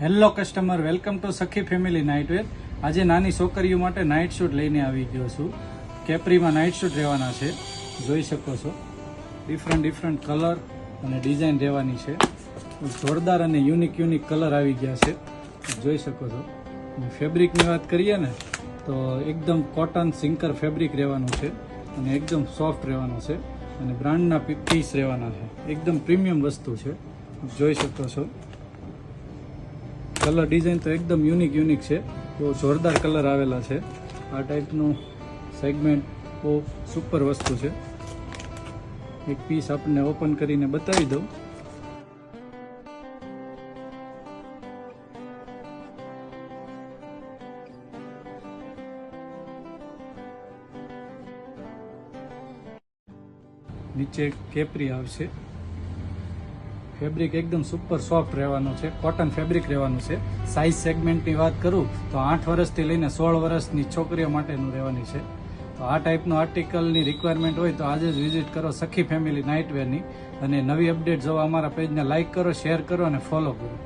Hello customer, welcome to સખી family nightwear. આજે નાની છોકરીઓ માટે નાઇટ શૂટ લઈને આવી ગયો છું. કેપ્રીમાં નાઇટ શૂટ રહેવાના છે, જોઈ શકો છો. ડિફરન્ટ કલર અને ડિઝાઇન રહેવાની છે. જોરદાર અને યુનિક કલર આવી ગયા છે, જોઈ શકો છો. ફેબ્રિકની વાત કરીએ ને તો એકદમ કોટન સિંકર ફેબ્રિક રહેવાનું છે અને એકદમ સોફ્ટ રહેવાનું છે અને બ્રાન્ડના પીસ રહેવાના છે. એકદમ પ્રીમિયમ વસ્તુ છે, જોઈ શકો છો. કલર ડિઝાઇન તો એકદમ યુનિક છે, બહુ જોરદાર કલર આવેલા છે. આ ટાઈપનું સેગમેન્ટ બહુ સુપર વસ્તુ છે. એક પીસ આપણને ઓપન કરીને બતાવી દઉં. નીચે કેપરી આવશે. ફેબ્રિક એકદમ સુપર સોફ્ટ રહેવાનું છે, કોટન ફેબ્રિક રહેવાનું છે. સાઇઝ સેગમેન્ટની વાત કરું તો 8 વર્ષથી લઈને 16 વર્ષની છોકરીઓ માટેનું રહેવાની છે. તો આ ટાઈપનું આર્ટિકલની રિક્વાયરમેન્ટ હોય તો આજે જ વિઝિટ કરો સખી ફેમિલી નાઇટવેરની. અને નવી અપડેટ જોવા અમારા પેજને લાઇક કરો, શેર કરો અને ફોલો કરો.